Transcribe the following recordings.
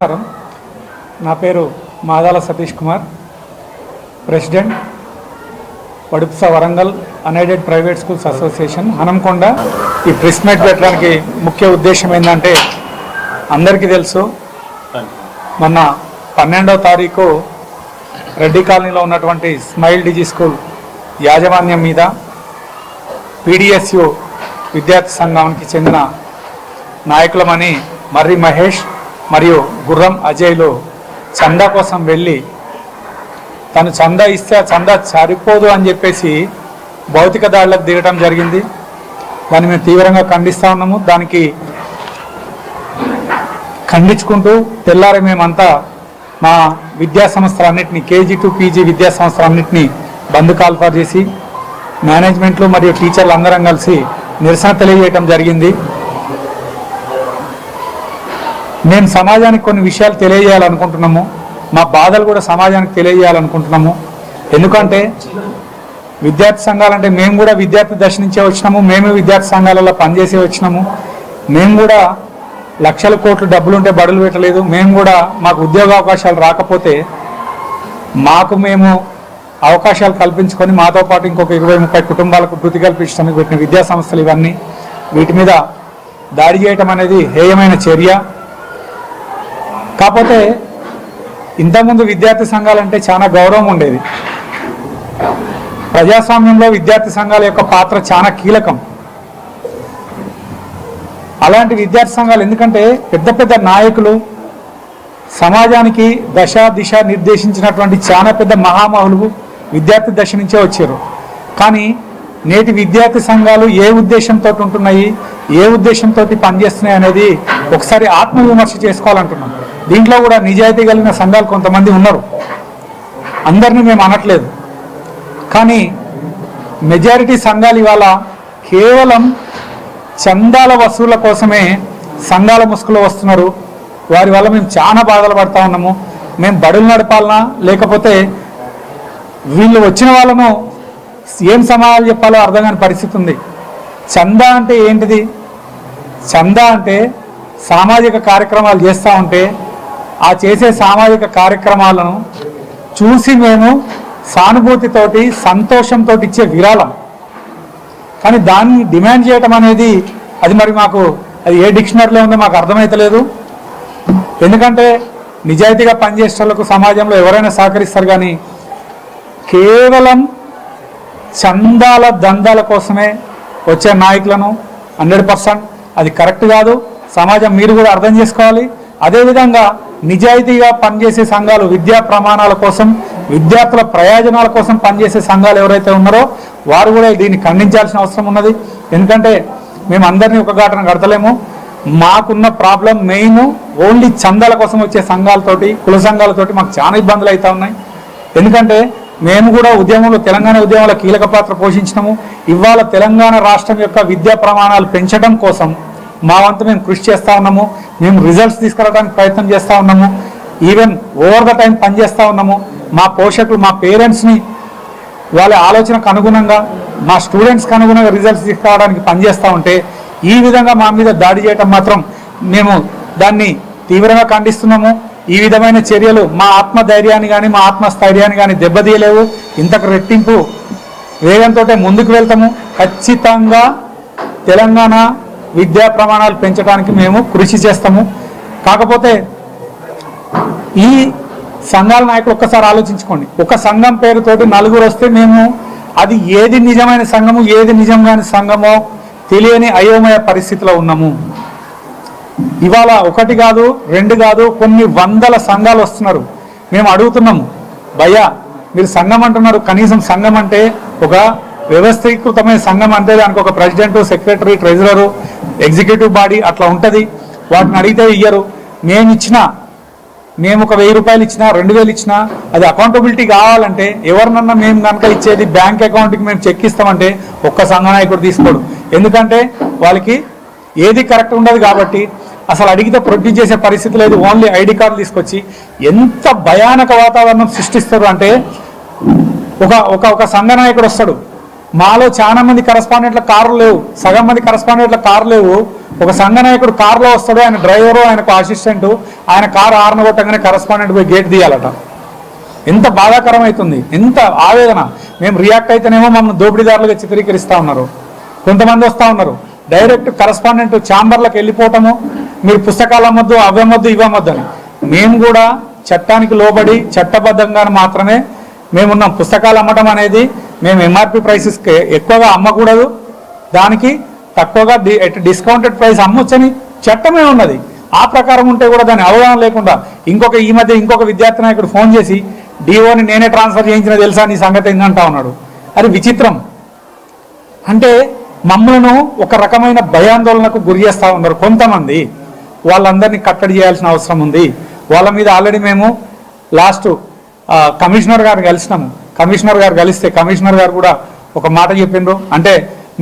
నమస్కారం. నా పేరు మాదాల సతీష్ కుమార్, ప్రెసిడెంట్ వడుపుస Warangal unaided private schools association Hanamkonda. ఈ ప్రెస్ మీట్ పెట్టడానికి ముఖ్య ఉద్దేశం ఏంటంటే, అందరికీ తెలుసు, మొన్న 12వ తారీఖు రెడ్డి కాలనీలో ఉన్నటువంటి స్మైల్ డిజీ స్కూల్ యాజమాన్యం మీద పీడిఎస్యు విద్యార్థి సంఘానికి చెందిన నాయకులమని మర్రి మహేష్ మరియు గుర్రం అజయ్లు చందా కోసం వెళ్ళి తను చందా ఇస్తే ఆ చందా సరిపోదు అని చెప్పేసి భౌతిక దాడులకు దిగడం జరిగింది. దాన్ని మేము తీవ్రంగా ఖండిస్తూ ఉన్నాము. దానికి ఖండించుకుంటూ తెల్లారి మేమంతా మా విద్యా సంస్థలన్నింటినీ కేజీ టు పీజీ విద్యా సంస్థలన్నింటినీ బంద్ కాల్ఫర్ చేసి మేనేజ్మెంట్లు మరియు టీచర్లు అందరం కలిసి నిరసన తెలియజేయడం జరిగింది. మేము సమాజానికి కొన్ని విషయాలు తెలియజేయాలనుకుంటున్నాము. మా బాధలు కూడా సమాజానికి తెలియజేయాలనుకుంటున్నాము. ఎందుకంటే విద్యార్థి సంఘాలంటే మేము కూడా విద్యార్థి దశ నుంచే వచ్చినాము. మేము విద్యార్థి సంఘాలలో పనిచేసి వచ్చినాము. మేము కూడా లక్షల కోట్ల డబ్బులుంటే బడులు పెట్టలేదు. మేము కూడా మాకు ఉద్యోగ అవకాశాలు రాకపోతే మేము అవకాశాలు కల్పించుకొని మాతో పాటు ఇంకొక 20-30 కుటుంబాలకు వృత్తి కల్పించడానికి పెట్టిన విద్యా సంస్థలు ఇవన్నీ. వీటి మీద దాడి చేయటం అనేది హేయమైన చర్య. కాకపోతే ఇంతకుముందు విద్యార్థి సంఘాలంటే చాలా గౌరవం ఉండేది. ప్రజాస్వామ్యంలో విద్యార్థి సంఘాల యొక్క పాత్ర చాలా కీలకం. అలాంటి విద్యార్థి సంఘాలు ఎందుకంటే పెద్ద పెద్ద నాయకులు సమాజానికి దశ దిశ నిర్దేశించినటువంటి చాలా పెద్ద మహామహులు విద్యార్థి దశ నుంచే వచ్చారు. కానీ నేటి విద్యార్థి సంఘాలు ఏ ఉద్దేశంతో ఉంటున్నాయి, ఏ ఉద్దేశంతో పనిచేస్తున్నాయి అనేది ఒకసారి ఆత్మవిమర్శ చేసుకోవాలంటున్నాం. దీంట్లో కూడా నిజాయితీ కలిగిన సంఘాలు కొంతమంది ఉన్నారు, అందరినీ మేము అనట్లేదు. కానీ మెజారిటీ సంఘాలు ఇవాళ కేవలం చందాల వసూళ్ల కోసమే సంఘాల ముసుగులో వస్తున్నారు. వారి వల్ల మేము చాలా బాధలు పడుతూ ఉన్నాము. మేము బడులు నడపాలనా లేకపోతే వీళ్ళు వచ్చిన వాళ్ళను ఏం సమాధానం చెప్పాలో అర్థం కాని పరిస్థితి ఉంది. చందా అంటే ఏంటిది? చందా అంటే సామాజిక కార్యక్రమాలు చేస్తూ ఉంటే ఆ చేసే సామాజిక కార్యక్రమాలను చూసి మేము సానుభూతితోటి సంతోషంతో ఇచ్చే విరాళం. కానీ దాన్ని డిమాండ్ చేయటం అనేది అది మరి మాకు అది ఏ డిక్షనరీలో ఉందో మాకు అర్థమవుతలేదు. ఎందుకంటే నిజాయితీగా పనిచేసే వాళ్ళకు సమాజంలో ఎవరైనా సహకరిస్తారు. కానీ కేవలం చందాల దందాల కోసమే వచ్చే నాయకులను 100% అది కరెక్ట్ కాదు. సమాజం మీరు కూడా అర్థం చేసుకోవాలి. అదేవిధంగా నిజాయితీగా పనిచేసే సంఘాలు, విద్యా ప్రమాణాల కోసం, విద్యార్థుల ప్రయోజనాల కోసం పనిచేసే సంఘాలు ఎవరైతే ఉన్నారో వారు కూడా దీన్ని ఖండించాల్సిన అవసరం ఉన్నది. ఎందుకంటే మేము అందరినీ ఒక ఘటన కడతలేము. మాకున్న ప్రాబ్లం మెయిన్ ఓన్లీ చందాల కోసం వచ్చే సంఘాలతోటి, కుల సంఘాలతోటి మాకు చాలా ఇబ్బందులు అవుతూ ఉన్నాయి. ఎందుకంటే మేము కూడా ఉద్యమంలో, తెలంగాణ ఉద్యమంలో కీలక పాత్ర పోషించినాము. ఇవాళ తెలంగాణ రాష్ట్రం యొక్క విద్యా ప్రమాణాలు పెంచడం కోసం మా వంతు మేము కృషి చేస్తూ ఉన్నాము. మేము రిజల్ట్స్ తీసుకురావడానికి ప్రయత్నం చేస్తూ ఉన్నాము. ఈవెన్ ఓవర్ ద టైం పనిచేస్తూ ఉన్నాము. మా పోషకులు, మా పేరెంట్స్ని వాళ్ళ ఆలోచనకు అనుగుణంగా, మా స్టూడెంట్స్కి అనుగుణంగా రిజల్ట్స్ తీసుకురావడానికి పనిచేస్తూ ఉంటే ఈ విధంగా మా మీద దాడి చేయటం మాత్రం మేము దాన్ని తీవ్రంగా ఖండిస్తున్నాము. ఈ విధమైన చర్యలు మా ఆత్మధైర్యాన్ని కానీ మా ఆత్మస్థైర్యాన్ని కానీ దెబ్బతీయలేవు. ఇంతకు రెట్టింపు వేగంతో ముందుకు వెళ్తాము. ఖచ్చితంగా తెలంగాణ విద్యా ప్రమాణాలు పెంచడానికి మేము కృషి చేస్తాము. కాకపోతే ఈ సంఘాల నాయకులు ఒక్కసారి ఆలోచించుకోండి. ఒక సంఘం పేరుతోటి 4 వస్తే మేము అది ఏది నిజమైన సంఘము, ఏది నిజం కాని సంఘమో తెలియని అయోమయ పరిస్థితిలో ఉన్నాము. ఇవాళ 1 కాదు, 2 కాదు, కొన్ని వందల సంఘాలు వస్తున్నారు. మేము అడుగుతున్నాము, భయ్యా మీరు సంఘం అంటున్నారు, కనీసం సంఘం అంటే ఒక వ్యవస్థీకృతమైన సంఘం అంటే దానికి ఒక president, secretary, treasurer, executive body అట్లా ఉంటుంది. వాటిని అడిగితే ఇయ్యరు. మేము ఒక 1000 రూపాయలు ఇచ్చినా, 2000 ఇచ్చినా అది అకౌంటబిలిటీ కావాలంటే ఎవరినన్నా మేము కనుక ఇచ్చేది బ్యాంక్ అకౌంట్కి మేము చెక్ ఇస్తామంటే ఒక్క సంఘ నాయకుడు తీసుకోడు. ఎందుకంటే వాళ్ళకి ఏది కరెక్ట్ ఉండదు కాబట్టి అసలు అడిగితే ప్రొడ్యూస్ చేసే పరిస్థితి లేదు. ఓన్లీ ఐడి కార్డు తీసుకొచ్చి ఎంత భయానక వాతావరణం సృష్టిస్తారు అంటే ఒక సంఘ నాయకుడు వస్తాడు, మాలో చాలా మంది కరస్పాండెంట్ల కార్లు లేవు, సగం మంది కరస్పాండెంట్ల కార్లు లేవు. ఒక సంఘ నాయకుడు కారులో వస్తాడు, ఆయన డ్రైవరు, ఆయనకు అసిస్టెంటు, ఆయన కారు హార్న్ కొట్టగానే కరస్పాండెంట్ పోయి గేట్ తీయాలట. ఎంత బాధాకరం అవుతుంది, ఎంత ఆవేదన. మేము రియాక్ట్ అయితేనేమో మమ్మల్ని దోపిడీదారులుగా చిత్రీకరిస్తూ ఉన్నారు. కొంతమంది వస్తూ ఉన్నారు డైరెక్ట్ కరస్పాండెంట్ ఛాంబర్లకు వెళ్ళిపోవటము, మీరు పుస్తకాలు అమ్మొద్దు, అవ్వమ్మొద్దు, ఇవ్వమ్మొద్దు అని. మేము కూడా చట్టానికి లోబడి చట్టబద్ధంగా మాత్రమే మేమున్నాం. పుస్తకాలు అమ్మటం అనేది మేము ఎంఆర్పి ప్రైసెస్కి ఎక్కువగా అమ్మకూడదు, దానికి తక్కువగా డిస్కౌంటెడ్ ప్రైస్ అమ్మొచ్చని చట్టమే ఉన్నది. ఆ ప్రకారం ఉంటే కూడా దాని అవగాహన లేకుండా ఈ మధ్య ఇంకొక విద్యార్థి నాయకుడు ఫోన్ చేసి డిఓని నేనే ట్రాన్స్ఫర్ చేయించిన తెలుసా నీ సంగతి ఏంటంటా ఉన్నాడు. అది విచిత్రం. అంటే మమ్మల్ని ఒక రకమైన భయాందోళనకు గురి చేస్తూ ఉన్నారు కొంతమంది. వాళ్ళందరినీ కట్టడి చేయాల్సిన అవసరం ఉంది. వాళ్ళ మీద ఆల్రెడీ మేము లాస్ట్ కమిషనర్ గారు కలిసినాము. కమిషనర్ గారు కలిస్తే కమిషనర్ గారు కూడా ఒక మాట చెప్పిండ్రు, అంటే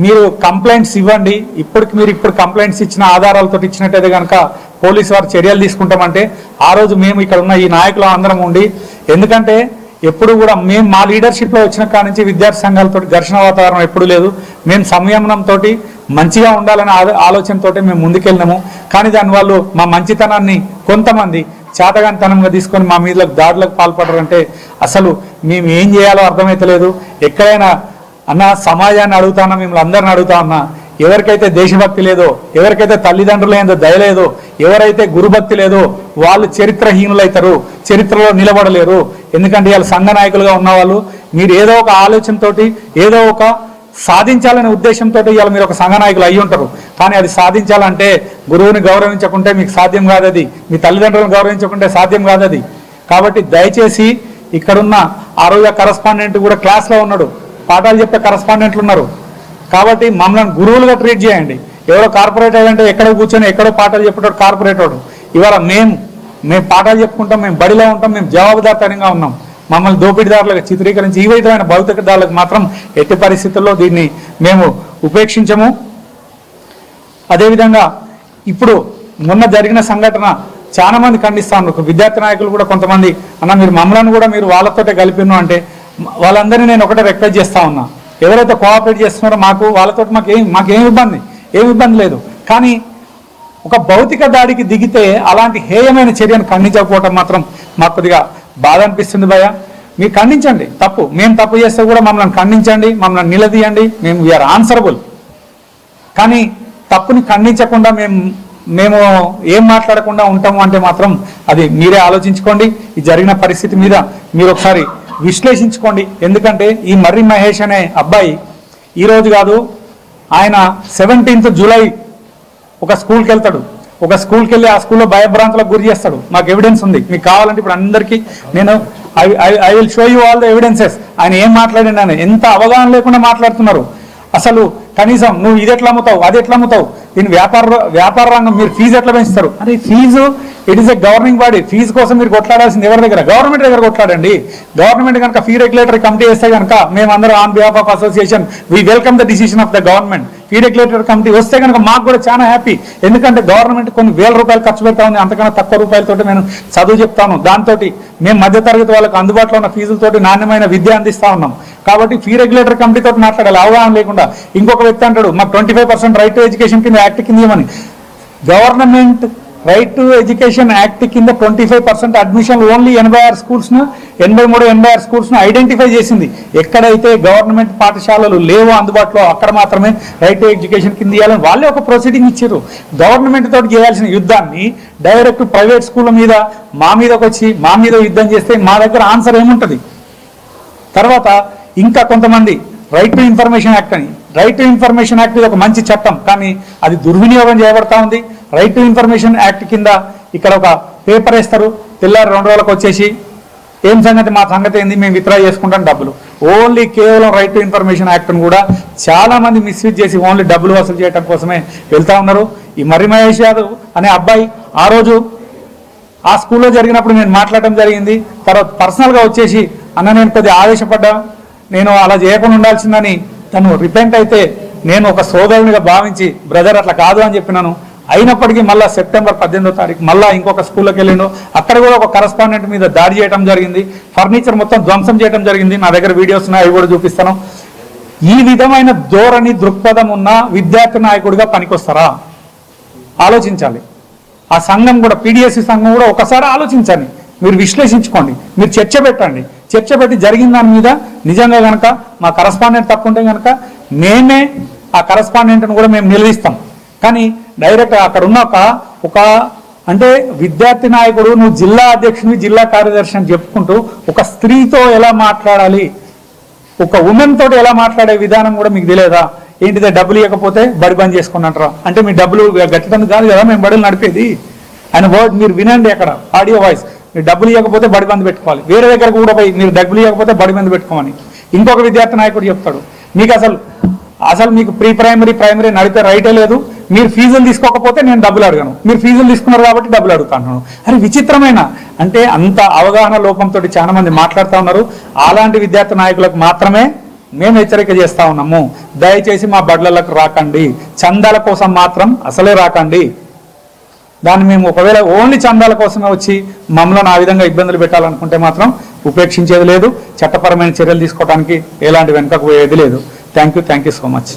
మీరు కంప్లైంట్స్ ఇవ్వండి, ఇప్పుడు కంప్లైంట్స్ ఇచ్చిన ఆధారాలతో ఇచ్చినట్టయితే కనుక పోలీసు వారు చర్యలు తీసుకుంటామంటే ఆ రోజు మేము ఇక్కడ ఉన్న ఈ నాయకులు అందరం ఉండి, ఎందుకంటే ఎప్పుడు కూడా మేము మా లీడర్షిప్లో వచ్చిన కాడి నుంచి విద్యార్థి సంఘాలతో ఘర్షణ వాతావరణం ఎప్పుడు లేదు. మేము సంయమనంతో మంచిగా ఉండాలనే ఆలోచనతో మేము ముందుకెళ్ళినాము. కానీ దాని వాళ్ళు మా మంచితనాన్ని కొంతమంది చేతగానితనంగా తీసుకొని మా మీద దాడులకు పాల్పడరంటే అసలు మేము ఏం చేయాలో అర్థమైతలేదు. ఎక్కడైనా అన్న సమాజాన్ని అడుగుతానా, మిమ్మల్ని అందరిని అడుగుతా ఉన్నా, ఎవరికైతే దేశభక్తి లేదో, ఎవరికైతే తల్లిదండ్రులు ఏందో దయ లేదో, ఎవరైతే గురుభక్తి లేదో వాళ్ళు చరిత్రహీనులైతారు, చరిత్రలో నిలబడలేరు. ఎందుకంటే వాళ్ళు సంఘ నాయకులుగా ఉన్నవాళ్ళు. మీరు ఏదో ఒక ఆలోచనతోటి ఏదో ఒక సాధించాలనే ఉద్దేశంతో ఇవాళ మీరు ఒక సంఘ నాయకులు అయ్యి ఉంటారు. కానీ అది సాధించాలంటే గురువుని గౌరవించకుంటే మీకు సాధ్యం కాదు, అది మీ తల్లిదండ్రులను గౌరవించకుంటే సాధ్యం కాదు అది. కాబట్టి దయచేసి ఇక్కడున్న ఆ రోజు కరస్పాండెంట్ కూడా క్లాస్లో ఉన్నాడు, పాఠాలు చెప్పే కరస్పాండెంట్లు ఉన్నారు. కాబట్టి మమ్మల్ని గురువులుగా ట్రీట్ చేయండి. ఎవరో కార్పొరేటర్ అంటే ఎక్కడో కూర్చొని ఎక్కడో పాఠాలు చెప్పేటోడు కార్పొరేటోడు. ఇవాళ మేము పాఠాలు చెప్పుకుంటాం, మేము బడిలో ఉంటాం, మేము జవాబుదారీతనంగా ఉన్నాం. మమ్మల్ని దోపిడీదారులకు చిత్రీకరించి ఈ విధమైన భౌతికదారులకు మాత్రం ఎట్టి పరిస్థితుల్లో దీన్ని మేము ఉపేక్షించము. అదేవిధంగా ఇప్పుడు మొన్న జరిగిన సంఘటన చాలా మంది ఖండిస్తా ఉన్నారు. విద్యార్థి నాయకులు కూడా కొంతమంది అన్న మీరు మమ్మల్ని కూడా మీరు వాళ్ళతోటే కలిపిను అంటే వాళ్ళందరినీ నేను ఒకటే రిక్వెస్ట్ చేస్తా ఉన్నా, ఎవరైతే కోఆపరేట్ చేస్తున్నారో వాళ్ళతో మాకేం ఇబ్బంది లేదు. కానీ ఒక భౌతిక దాడికి దిగితే అలాంటి హేయమైన చర్యను ఖండించకపోవటం మాత్రం మాకు కొద్దిగా బాధ అనిపిస్తుంది. భయ్య మీరు ఖండించండి, మేము తప్పు చేస్తే కూడా మమ్మల్ని ఖండించండి, మమ్మల్ని నిలదీయండి, మేము వీఆర్ ఆన్సరబుల్. కానీ తప్పుని ఖండించకుండా మేము ఏం మాట్లాడకుండా ఉంటాము అంటే మాత్రం అది మీరే ఆలోచించుకోండి. ఈ జరిగిన పరిస్థితి మీద మీరు ఒకసారి విశ్లేషించుకోండి. ఎందుకంటే ఈ మర్రి మహేష్ అనే అబ్బాయి ఈరోజు కాదు, ఆయన 17th జూలై ఒక స్కూల్కి వెళ్తాడు. ఒక స్కూల్కి వెళ్ళి ఆ స్కూల్లో భయభ్రాంతులకు గురి చేస్తాడు. మాకు ఎవిడెన్స్ ఉంది, మీకు కావాలంటే ఇప్పుడు అందరికీ నేను I will show you all the evidences. ఆయన ఏం మాట్లాడిన ఆయన ఎంత అవగాహన లేకుండా మాట్లాడుతున్నారు. అసలు కనీసం నువ్వు ఇది ఎట్లా అమ్ముతావు, అది ఎట్లా అమ్ముతావు, దీని వ్యాపార రంగం, మీరు ఫీజు ఎట్లా పెంచుతారు అరే fees it is a governing body. Fees కోసం మీరు కొట్లాడాల్సింది ఎవరి దగ్గర? గవర్నమెంట్ దగ్గర కొట్లాడండి. గవర్నమెంట్ కనుక ఫీ రెగ్యులేటరీ కమిటీ వేస్తే కనుక మేమందరం on behalf of association we welcome the decision of the government. Fee regulatory committee వస్తే కనుక మాకు కూడా చాలా హ్యాపీ. ఎందుకంటే గవర్నమెంట్ కొన్ని వేల రూపాయలు ఖర్చు పెడతా ఉంది, అంతకన్నా తక్కువ రూపాయలతో నేను చదువు చెప్తాను. దాంతో మేము మధ్యతరగతి వాళ్ళకి అందుబాటులో ఉన్న ఫీజులతోటి నాణ్యమైన విద్య అందిస్తా ఉన్నాం. కాబట్టి ఫీ రెగ్యులేటరీ కమిటీతో మాట్లాడాలి అవగాహన లేకుండా. ఇంకొక వ్యక్తి అంటాడు మాకు 25% రైట్ టు ఎడ్యుకేషన్ కింద యాక్ట్ కింద ఇవ్వమని. Government right to education act కింద 25% అడ్మిషన్ ఓన్లీ 86 స్కూల్స్ను 86 స్కూల్స్ను ఐడెంటిఫై చేసింది. ఎక్కడైతే గవర్నమెంట్ పాఠశాలలు లేవో అందుబాటులో అక్కడ మాత్రమే రైట్ టు ఎడ్యుకేషన్ కింద ఇవ్వాలని వాళ్ళే ఒక ప్రొసీడింగ్ ఇచ్చారు. గవర్నమెంట్ తోటి చేయాల్సిన యుద్ధాన్ని డైరెక్ట్ ప్రైవేట్ స్కూళ్ళ మీద మా మీదకి వచ్చి మా మీద యుద్ధం చేస్తే మా దగ్గర ఆన్సర్ ఏముంటుంది? తర్వాత ఇంకా కొంతమంది రైట్ టు ఇన్ఫర్మేషన్ యాక్ట్ అని, రైట్ టు ఇన్ఫర్మేషన్ యాక్ట్ ఇది ఒక మంచి చట్టం, కానీ అది దుర్వినియోగం చేయబడతా ఉంది. రైట్ టు ఇన్ఫర్మేషన్ యాక్ట్ కింద ఇక్కడ ఒక పేపర్ వేస్తారు, తెల్లారి 2 రోజులకు వచ్చేసి ఏం సంగతి, మా సంగతి ఏంది, మేము విత్డ్రా చేసుకుంటాం డబ్బులు. ఓన్లీ కేవలం రైట్ టు ఇన్ఫర్మేషన్ యాక్ట్ను కూడా చాలా మంది మిస్యూజ్ చేసి ఓన్లీ డబ్బులు వసూలు చేయడం కోసమే వెళ్తా ఉన్నారు. ఈ మర్రి మహేష్ యాదవ్ అనే అబ్బాయి ఆ రోజు ఆ స్కూల్లో జరిగినప్పుడు నేను మాట్లాడడం జరిగింది. తర్వాత పర్సనల్గా వచ్చేసి అన్న నేను కొద్దిగా ఆవేశపడ్డా, నేను అలా చేయకుండా ఉండాల్సిందని తను రిపెంట్ అయితే నేను ఒక సోదరునిగా భావించి బ్రదర్ అట్లా కాదు అని చెప్పినాను. అయినప్పటికీ మళ్ళీ సెప్టెంబర్ 18వ తారీఖు మళ్ళీ ఇంకొక స్కూల్లోకి వెళ్ళిండు. అక్కడ కూడా ఒక కరస్పాండెంట్ మీద దాడి చేయడం జరిగింది, ఫర్నిచర్ మొత్తం ధ్వంసం చేయడం జరిగింది. నా దగ్గర వీడియోస్ ఉన్నాయి, అవి కూడా చూపిస్తాను. ఈ విధమైన ధోరణి దృక్పథం ఉన్న విద్యార్థి నాయకుడిగా పనికొస్తారా? ఆలోచించాలి. ఆ సంఘం కూడా, పీడిఎస్సి సంఘం కూడా ఒకసారి ఆలోచించండి, మీరు విశ్లేషించుకోండి, మీరు చర్చ పెట్టండి. చర్చ పెట్టి జరిగిన దాని మీద నిజంగా కనుక మా కరస్పాండెంట్ తప్పుంటే కనుక మేమే ఆ కరస్పాండెంట్ను కూడా మేము నిలదీస్తాం. కానీ డైరెక్ట్ అక్కడ ఉన్న ఒక అంటే విద్యార్థి నాయకుడు, నువ్వు జిల్లా అధ్యక్షుని, జిల్లా కార్యదర్శి అని చెప్పుకుంటూ ఒక స్త్రీతో ఎలా మాట్లాడాలి, ఒక ఉమెన్ తోటి ఎలా మాట్లాడే విధానం కూడా మీకు తెలియదా? ఏంటిదే డబ్బులు ఇవ్వకపోతే బడి బంద్ చేసుకుని అంటారా? అంటే మీ డబ్బులు గట్టిదందుకు కాదు కదా మేము బడులు నడిపేది. ఆయన వర్డ్ మీరు వినండి, అక్కడ ఆడియో వాయిస్, మీరు డబ్బులు ఇవ్వకపోతే బడి బంద్ పెట్టుకోవాలి. వేరే దగ్గరకు కూడా పోయి మీరు డబ్బులు ఇవ్వకపోతే బడి బంద్ పెట్టుకోమని ఇంకొక విద్యార్థి నాయకుడు చెప్తాడు. మీకు అసలు మీకు ప్రీ ప్రైమరీ నడిపే రైటే లేదు. మీరు ఫీజులు తీసుకోకపోతే నేను డబ్బులు అడగను, మీరు ఫీజులు తీసుకున్నారు కాబట్టి డబ్బులు అడుగుతాను. అరే విచిత్రమైన, అంటే అంత అవగాహన లోపంతో చాలా మంది మాట్లాడుతూ ఉన్నారు. అలాంటి విద్యార్థి నాయకులకు మాత్రమే మేము హెచ్చరిక చేస్తా ఉన్నాము. దయచేసి మా బడులకు రాకండి, చందాల కోసం మాత్రం అసలే రాకండి. దాన్ని మేము ఒకవేళ ఓన్లీ చందాల కోసమే వచ్చి మమ్మల్ని ఆ విధంగా ఇబ్బందులు పెట్టాలనుకుంటే మాత్రం ఉపేక్షించేది లేదు. చట్టపరమైన చర్యలు తీసుకోవడానికి ఎలాంటి వెనుకకు పోయేది లేదు. Thank you so much.